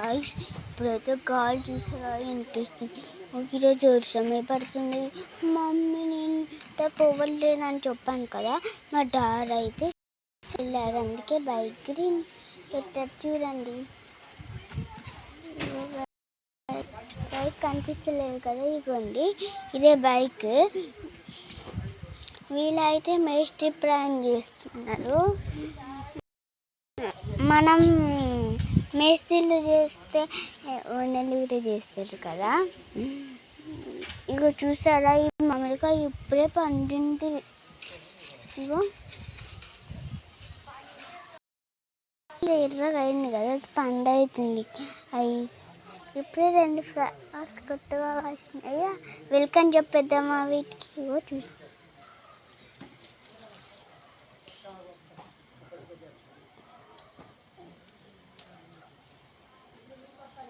Guys, ఇప్పుడైతే గాలి చూసారా అనిపిస్తుంది. ఈరోజు వర్షమే పడుతుంది. మమ్మీ నేను పోవలేదని చెప్పాను కదా, మా డాడీ అయితే వెళ్ళారు. అందుకే బైక్ పెట్టారు. చూడండి, బైక్ కనిపిస్తలేదు కదా, ఇగోండి ఇదే బైక్. వీళ్ళైతే మేస్త్రి ప్లాన్ చేస్తున్నారు. మనం మేస్త్రీలు చేస్తే నెల్లూరు చేస్తారు కదా. ఇగో చూసారా, ఈ మామిడికాయ ఇప్పుడే పండింది. ఇగో ఎర్రగా అయింది కదా, పండు అవుతుంది. ఐస్ ఇప్పుడే 2 ఫ్లవర్స్ కొత్తగా వస్తున్నాయి. వెల్కమ్ చెప్పేద్దామా వీటికి. ఇగో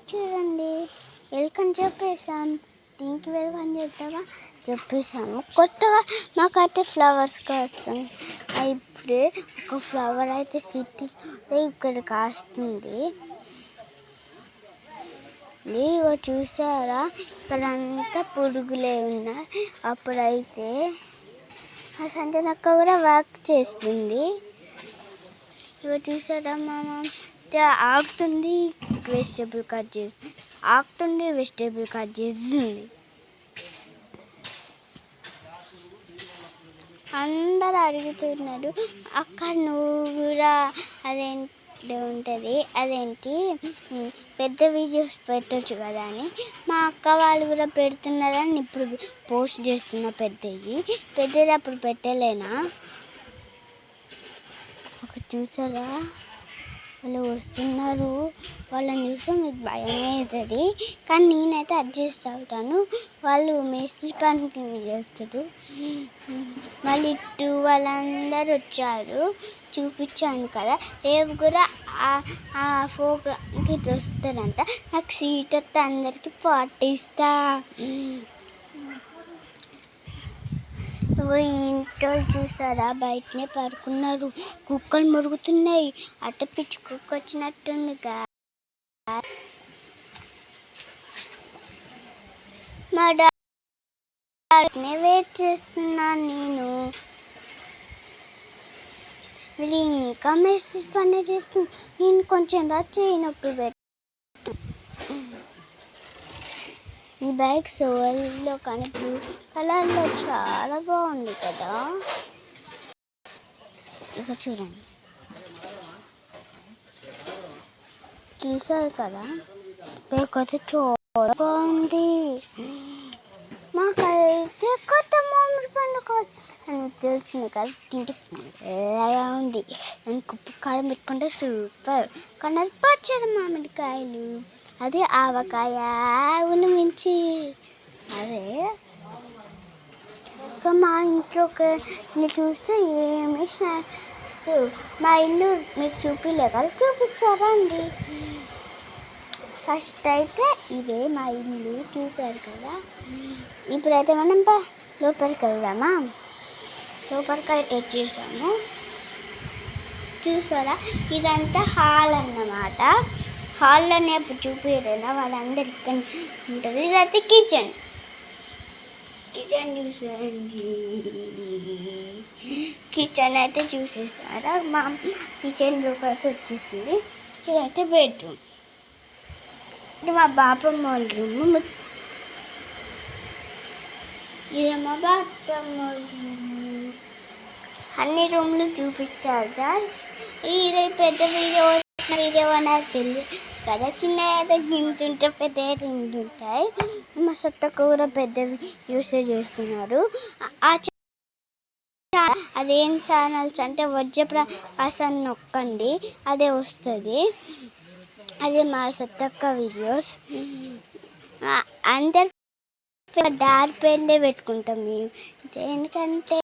చూడండి, వెల్కమ్ చెప్పేసాం. దీనికి వెల్కమ్ చెప్తావా చెప్పేసాము. కొత్తగా మాకైతే ఫ్లవర్స్ కాస్తుంది. ఇప్పుడే ఒక ఫ్లవర్ అయితే సిటీ ఇక్కడ కాస్తుంది. ఇగో చూసారా, ఇక్కడంతా పురుగులే ఉన్నాయి. అప్పుడైతే ఆ సంజనక్క కూడా వర్క్ చేస్తుంది. ఇగో చూసారా, ఆగుతుంది, వెజిటేబుల్ కట్ చేస్తుంది, ఆగుతుంది, వెజిటేబుల్ కట్ చేస్తుంది. అందరూ అడుగుతున్నారు, అక్క నువ్వు కూడా అదేంటి ఉంటుంది, అదేంటి పెద్ద వీడియోస్ పెట్టచ్చు కదా అని. మా అక్క వాళ్ళు కూడా పెడుతున్నారని ఇప్పుడు పోస్ట్ చేస్తున్నా. పెద్దది అప్పుడు పెట్టలేనా. చూసారా, వాళ్ళు వస్తున్నారు. వాళ్ళని చూస్తే మీకు భయమే అవుతుంది, కానీ నేనైతే అడ్జస్ట్ అవుతాను. వాళ్ళు మేస్త్రి పనికి చేస్తారు. మళ్ళీ వాళ్ళందరూ వచ్చారు, చూపించాను కదా. రేపు కూడా ఆ ప్రోగ్రామ్కి వస్తారంట. నాకు సీట్ వస్తే అందరికీ పాటిస్తా. ఇంట్లో చూసారా, బయటనే పడుకున్నారు. కుక్కలు మురుగుతున్నాయి. అట్ట పిచ్చి కుక్క వచ్చినట్టుంది. మా డాడీనే వెయిట్ చేస్తున్నాను నేను. వీళ్ళు ఇంకా మెసేజ్ పని చేస్తుంది. నేను కొంచెం చేయి నొప్పి పెట్టు. ఈ బైక్ సోల్లో కానీ బ్లూ కలర్లో చాలా బాగుంది కదా. ఇక చూడండి, చూసారు కదా, బైక్ అయితే చాలా బాగుంది. మాకైతే కొత్త మామిడి పండు కోసం అని తెలిసింది కదా, తింటే ఎలాగా ఉంది. నేను కుప్పు కారం పెట్టుకుంటే సూపర్. కానీ అది పచ్చడి మామిడికాయలు, అది ఆవకాయ మించి అదే. ఇంకా మా ఇంట్లోకి చూస్తే ఏమి స్నాక్స్, మా ఇల్లు మీకు చూపిలే కదా, చూపిస్తారా అండి. ఫస్ట్ అయితే ఇదే మా ఇల్లు చూసారు కదా. ఇప్పుడైతే మనం లోపలికి వెళ్దామా. లోపలికి అయితే వచ్చేసాము. చూసారా, ఇదంతా హాల్ అన్నమాట. హాల్లోనే అప్పుడు చూపించలేదా, వాళ్ళందరూ ఇక్కడ ఉంటుంది. ఇదైతే కిచెన్ చూసేయండి. కిచెన్ అయితే చూసేసారా, మా కిచెన్ లోకి అయితే వచ్చేసింది. ఇదైతే బెడ్రూమ్. ఇది మా బాపమ్మ వాళ్ళ రూమ్. ఇది మా బాపమ్మ రూమ్. అన్ని రూమ్లు చూపించారు గాయ్స్. ఇది పెద్ద వీడియో నాకు తెలియదు కదా. చిన్న అయితే గింతుంటే పెద్ద తింటుంటాయి. మా సొత్తకు కూడా పెద్దవి యూస్ చేస్తున్నారు. అదేం ఛానల్స్ అంటే వజ్రప్రకాశం నొక్కండి, అదే వస్తుంది. అదే మా సొత్తక్క వీడియోస్. అందరు డాడీ పేర్లే పెట్టుకుంటాం మేము. ఎందుకంటే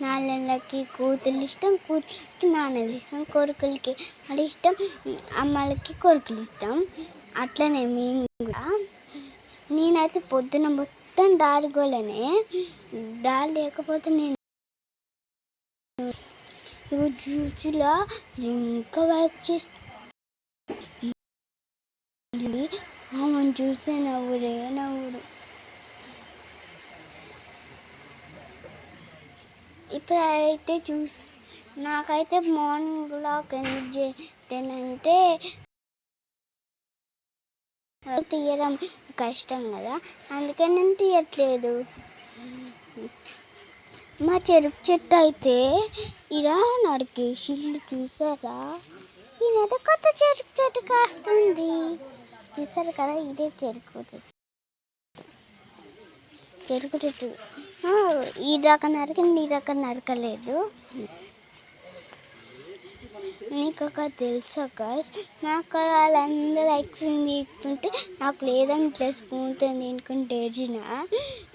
నాన్నలకి కూతుళ్ళు ఇష్టం, కూతురికి నాన్నలు ఇష్టం, కొడుకులకి మళ్ళీ ఇష్టం, అమ్మలకి కొడుకులు ఇష్టం. అట్లనే మేము కూడా. నేనైతే పొద్దున మొత్తం డాడీ గోలనే. డాడీ లేకపోతే నేను జ్యూస్లో ఇంకా వర్క్ చేస్తాను. పిల్లి ఆమెను చూస్తే నవ్వుడే నవ్వుడు. ఇప్పుడైతే నాకైతే మార్నింగ్ బ్లాగ్ ఎందుకు చేస్తానంటే తీయడం కష్టం కదా, అందుకని నేను తీయట్లేదు. మా చెరుకు చెట్టు అయితే ఇలా నరికేసి చూసారా, ఈయనైతే కొత్త చెరుకు చెట్టు కాస్తుంది. చూసారు కదా, ఇదే చెరుకు చెట్టు. ఈ దాకా నరికింది, ఈ దాకా నరకలేదు. నీకు ఒక తెలుసా గాయ్స్, నాకు వాళ్ళందరూ ఎక్సింగ్ తీసుకుంటే నాకు లేదని ఇట్లా స్పూన్తో తినుకుంటే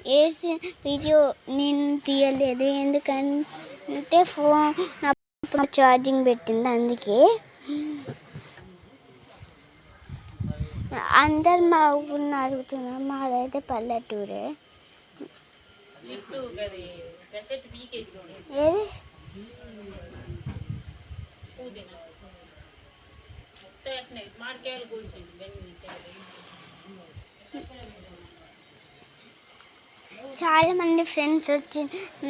వేసి వీడియో నేను తీయలేదు. ఎందుకంటే ఫోన్ నా ఛార్జింగ్ పెట్టింది, అందుకే. అందరు మా ఊరిని అడుగుతున్నారు, మాదైతే పల్లెటూరే. ఏది చాలా మంది ఫ్రెండ్స్ వచ్చి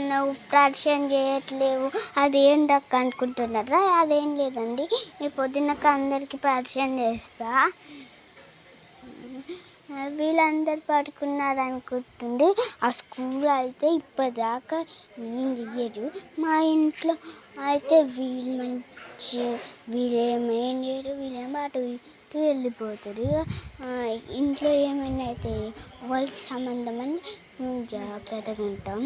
నువ్వు పరిచయం చేయట్లేవు అదేంటక్క అనుకుంటున్నారా, అదేం లేదండి. ఈ పొద్దున్నక అందరికీ పరిచయం చేస్తా. వీళ్ళందరూ పడుకున్నారు అనుకుంటుంది. ఆ స్కూల్ అయితే ఇప్పటిదాకా ఏం చెయ్యరు. మా ఇంట్లో అయితే వీళ్ళు మంచి వీళ్ళేమేం చేయరు, వీళ్ళేమో అటు ఇటు వెళ్ళిపోతారు. ఇంట్లో ఏమైనా అయితే వాళ్ళకి సంబంధం అని మేము జాగ్రత్తగా ఉంటాం.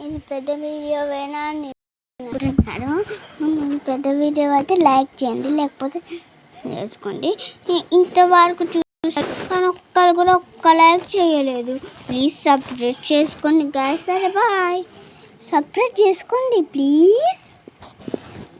ఇది పెద్ద వీడియో అయినా అనుకుంటున్నారు. పెద్ద వీడియో అయితే లైక్ చేయండి, లేకపోతే నేర్చుకోండి. ఇంతవరకు చూసారు కానీ ఒక్కరు కూడా ఒక్క లైక్ చేయలేదు. ప్లీజ్ సబ్స్క్రైబ్ చేసుకోండి గాయ్స్. సరే బాయ్, సబ్స్క్రైబ్ చేసుకోండి ప్లీజ్.